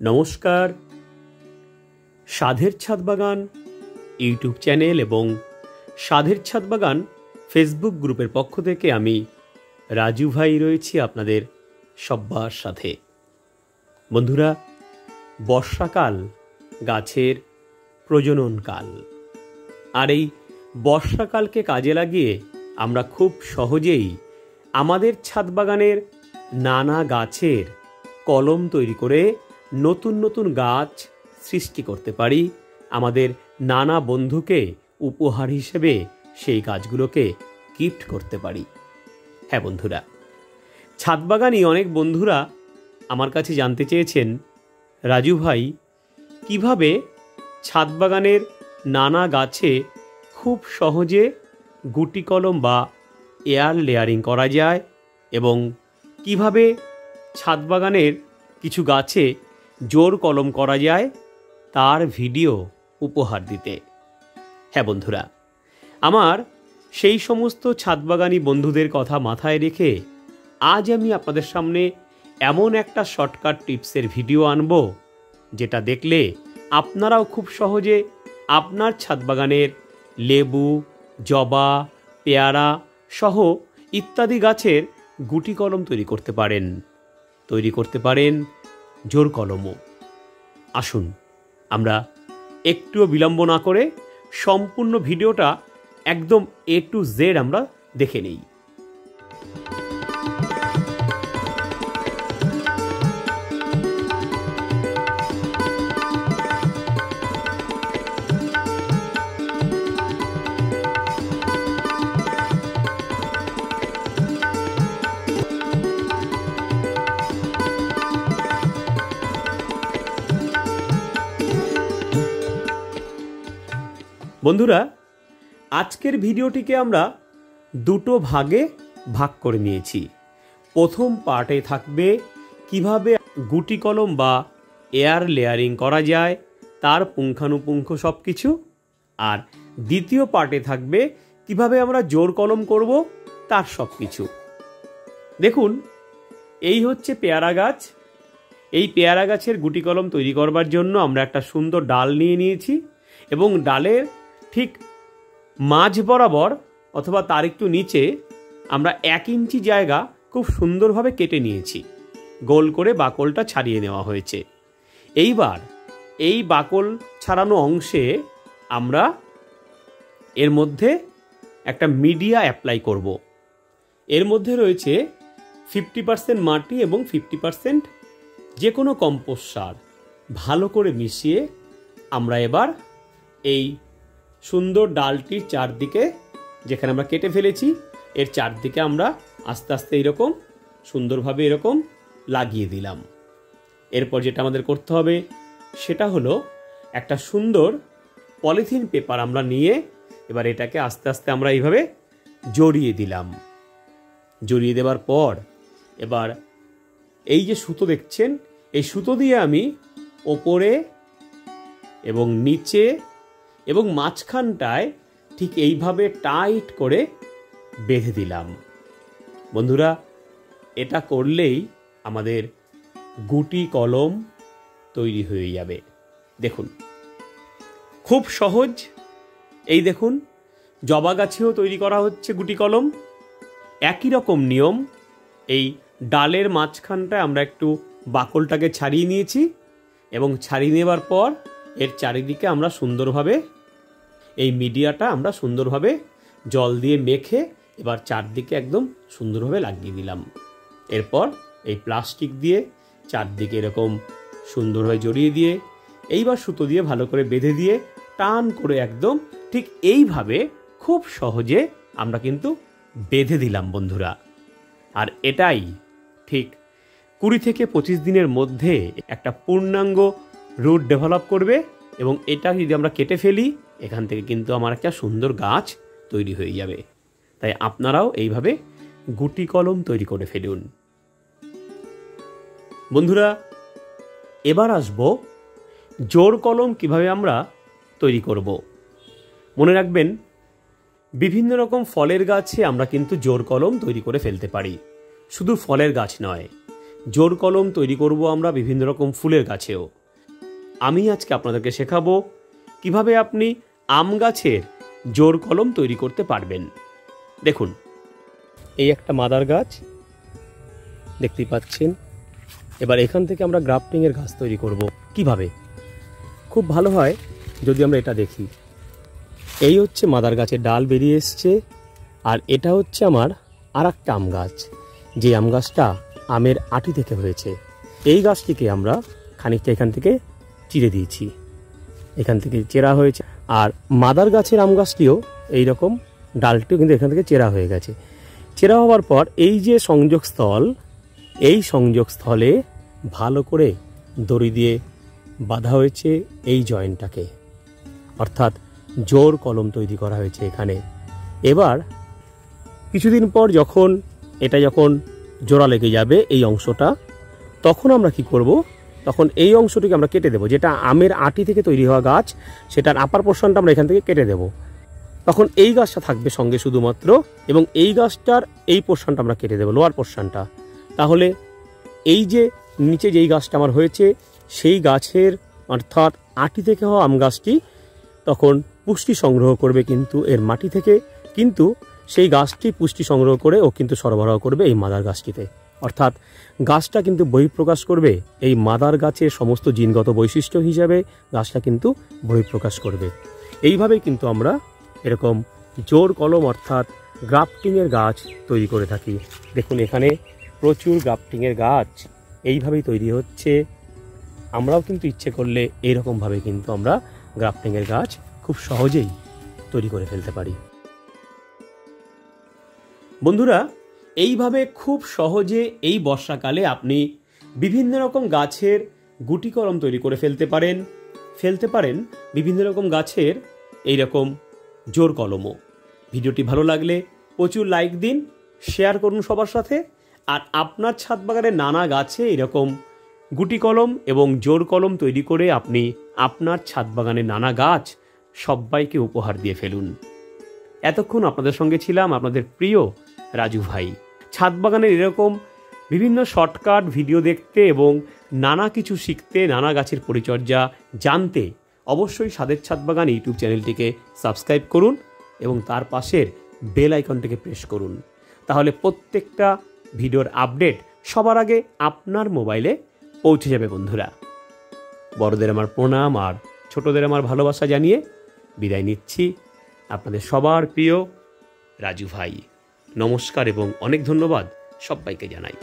নমস্কার, সাধের ছাদ বাগান ইউটিউব চ্যানেল এবং সাধের ছাদ বাগান ফেসবুক গ্রুপের পক্ষ থেকে আমি রাজু ভাই রয়েছি আপনাদের সবার সাথে। বন্ধুরা, বর্ষাকাল গাছের প্রজননকাল, আর এই বর্ষাকালকে কাজে লাগিয়ে আমরা খুব সহজেই আমাদের ছাদ বাগানের নানা গাছের কলম তৈরি করে নতুন নতুন গাছ সৃষ্টি করতে পারি। আমাদের নানা বন্ধুকে উপহার হিসেবে সেই গাছগুলোকে গিফট করতে পারি। হ্যাঁ বন্ধুরা, ছাদ বাগানই অনেক বন্ধুরা আমার কাছে জানতে চেয়েছেন, রাজু ভাই কিভাবে ছাদ বাগানের নানা গাছে খুব সহজে গুটি কলম বা এয়ার লেয়ারিং করা যায় এবং কিভাবে ছাদ বাগানের কিছু গাছে জোর কলম করা যায় তার ভিডিও উপহার দিতে। হ্যাঁ বন্ধুরা, আমার সেই সমস্ত ছাদবাগানি বন্ধুদের কথা মাথায় রেখে আজ আমি আপনাদের সামনে এমন একটা শর্টকাট টিপসের ভিডিও আনব, যেটা দেখলে আপনারাও খুব সহজে আপনার ছাদবাগানের লেবু, জবা, পেয়ারা সহ ইত্যাদি গাছের গুটি কলম তৈরি করতে পারেন জোর কলমও। আসুন আমরা একটুও বিলম্ব না করে সম্পূর্ণ ভিডিওটা একদম A to Z আমরা দেখে নেই। বন্ধুরা, আজকের ভিডিওটিকে আমরা দুটো ভাগে ভাগ করে নিয়েছি। প্রথম পার্টে থাকবে কিভাবে গুটি কলম বা এয়ার লেয়ারিং করা যায় তার পুঙ্খানুপুঙ্খ সব কিছু, আর দ্বিতীয় পার্টে থাকবে কিভাবে আমরা জোর কলম করব তার সব কিছু। দেখুন, এই হচ্ছে পেয়ারা গাছ। এই পেয়ারা গাছের গুটি কলম তৈরি করবার জন্য আমরা একটা সুন্দর ডাল নিয়ে নিয়েছি এবং ডালের ঠিক মাঝ বরাবর অথবা তার একটু নিচে আমরা 1 ইঞ্চি জায়গা খুব সুন্দরভাবে কেটে নিয়েছি। গোল করে বাকলটা ছাড়িয়ে নেওয়া হয়েছে। এইবার এই বাকল ছাড়ানো অংশে আমরা এর মধ্যে একটা মিডিয়া অ্যাপ্লাই করব। এর মধ্যে রয়েছে 50% মাটি এবং 50% যে কোনো কম্পোস্ট সার ভালো করে মিশিয়ে আমরা এবার এই সুন্দর ডালটির চারদিকে, যেখানে আমরা কেটে ফেলেছি এর চারদিকে আমরা আস্তে আস্তে এরকম সুন্দরভাবে এরকম লাগিয়ে দিলাম। এরপর যেটা আমাদের করতে হবে সেটা হলো একটা সুন্দর পলিথিন পেপার আমরা নিয়ে এবার এটাকে আস্তে আস্তে আমরা এইভাবে জড়িয়ে দিলাম। জড়িয়ে দেওয়ার পর এবার এই যে সুতো দেখছেন, এই সুতো দিয়ে আমি ওপরে এবং নিচে এবং মাঝখানটায় ঠিক এইভাবে টাইট করে বেঁধে দিলাম। বন্ধুরা, এটা করলেই আমাদের গুটি কলম তৈরি হয়ে যাবে। দেখুন, খুব সহজ। এই দেখুন, জবা গাছেও তৈরি করা হচ্ছে গুটি কলম। একই রকম নিয়ম। এই ডালের মাঝখানটায় আমরা একটু বাকলটাকে ছাড়িয়ে নিয়েছি এবং ছাড়িয়ে নেবার পর এর চারিদিকে আমরা সুন্দরভাবে এই মিডিয়াটা আমরা সুন্দরভাবে জল দিয়ে মেখে এবার চারদিকে একদম সুন্দরভাবে লাগিয়ে দিলাম। এরপর এই প্লাস্টিক দিয়ে চারদিকে এরকম সুন্দরভাবে জড়িয়ে দিয়ে এইবার সুতো দিয়ে ভালো করে বেঁধে দিয়ে টান করে একদম ঠিক এইভাবে খুব সহজে আমরা কিন্তু বেঁধে দিলাম বন্ধুরা। আর এটাই ঠিক 20 থেকে 25 দিনের মধ্যে একটা পূর্ণাঙ্গ রুট ডেভেলপ করবে এবং এটা যদি আমরা কেটে ফেলি এখান থেকে কিন্তু আমার একটা সুন্দর গাছ তৈরি হয়ে যাবে। তাই আপনারাও এইভাবে গুটি কলম তৈরি করে ফেলুন। বন্ধুরা, এবার আসবো জোর কলম কিভাবে আমরা তৈরি করব। মনে রাখবেন, বিভিন্ন রকম ফলের গাছে আমরা কিন্তু জোর কলম তৈরি করে ফেলতে পারি। শুধু ফলের গাছ নয়, জোড় কলম তৈরি করব আমরা বিভিন্ন রকম ফুলের গাছেও। আমি আজকে আপনাদেরকে শেখাবো কিভাবে আপনি আম গাছের জোড় কলম তৈরি করতে পারবেন। দেখুন, এই একটা মাদার গাছ দেখতেই পাচ্ছেন। এবার এখান থেকে আমরা গ্রাফটিংয়ের গাছ তৈরি করব কিভাবে। খুব ভালো হয় যদি আমরা এটা দেখি। এই হচ্ছে মাদার গাছের ডাল বেরিয়ে এসছে, আর এটা হচ্ছে আমার আর একটা আম গাছ, যে আম গাছটা আমের আটি থেকে হয়েছে। এই গাছটিকে আমরা খানিকটা এখান থেকে চিরে দিয়েছি, এখান থেকে চেরা হয়েছে। আর মাদার গাছের আম গাছটিও এইরকম ডালটিও কিন্তু এখান থেকে চেরা হয়ে গেছে। চেরা হওয়ার পর এই যে সংযোগস্থল, এই সংযোগস্থলে ভালো করে দড়ি দিয়ে বাঁধা হয়েছে এই জয়েন্টটাকে, অর্থাৎ জোড় কলম তৈরি করা হয়েছে এখানে। এবার কিছুদিন পর যখন জোড়া লেগে যাবে এই অংশটা, তখন আমরা কি করব, তখন এই অংশটিকে আমরা কেটে দেবো। যেটা আমের আটি থেকে তৈরি হওয়া গাছ, সেটার আপার পোর্শনটা আমরা এখান থেকে কেটে দেব। তখন এই গাছটা থাকবে সঙ্গে শুধুমাত্র, এবং এই গাছটার এই পোর্শনটা আমরা কেটে দেবো, লোয়ার পোর্শনটা। তাহলে এই যে নিচে যেই গাছটা আমার হয়েছে, সেই গাছের অর্থাৎ আটি থেকে হওয়া আম গাছটি তখন পুষ্টি সংগ্রহ করবে কিন্তু এর মাটি থেকে, কিন্তু সেই গাছটি পুষ্টি সংগ্রহ করে ও কিন্তু সরবরাহ করবে এই মাদার গাছটিতে। অর্থাৎ গাছটা কিন্তু বহিঃপ্রকাশ করবে এই মাদার গাছের সমস্ত জিনগত বৈশিষ্ট্য হিসাবে গাছটা কিন্তু বহিঃপ্রকাশ করবে। এইভাবেই কিন্তু আমরা এরকম জোড় কলম অর্থাৎ গ্রাফটিংয়ের গাছ তৈরি করে থাকি। দেখুন, এখানে প্রচুর গ্রাফটিংয়ের গাছ এইভাবেই তৈরি হচ্ছে। আমরাও কিন্তু ইচ্ছে করলে এইরকমভাবে কিন্তু আমরা গ্রাফটিংয়ের গাছ খুব সহজেই তৈরি করে ফেলতে পারি। বন্ধুরা, এইভাবে খুব সহজে এই বর্ষাকালে আপনি বিভিন্ন রকম গাছের গুটি কলম তৈরি করে ফেলতে পারেন বিভিন্ন রকম গাছের এইরকম জোড় কলমও। ভিডিওটি ভালো লাগলে প্রচুর লাইক দিন, শেয়ার করুন সবার সাথে। আর আপনার ছাদ বাগানের নানা গাছে এরকম গুটি কলম এবং জোড় কলম তৈরি করে আপনি আপনার ছাদ বাগানের নানা গাছ সবাইকে উপহার দিয়ে ফেলুন। এতক্ষণ আপনাদের সঙ্গে ছিলাম আপনাদের প্রিয় রাজু ভাই। ছাদ বাগানের এরকম বিভিন্ন শর্টকাট ভিডিও দেখতে এবং নানা কিছু শিখতে, নানা গাছের পরিচর্যা জানতে অবশ্যই স্বাদের ছাদ বাগান ইউটিউব চ্যানেলটিকে সাবস্ক্রাইব করুন এবং তার পাশের বেল আইকনটিকে প্রেস করুন। তাহলে প্রত্যেকটা ভিডিওর আপডেট সবার আগে আপনার মোবাইলে পৌঁছে যাবে। বন্ধুরা, বড়দের আমার প্রণাম আর ছোটদের আমার ভালোবাসা জানিয়ে বিদায় নিচ্ছি। আপনাদের সবার প্রিয় রাজু ভাই। নমস্কার এবং অনেক ধন্যবাদ সবাইকে জানাই।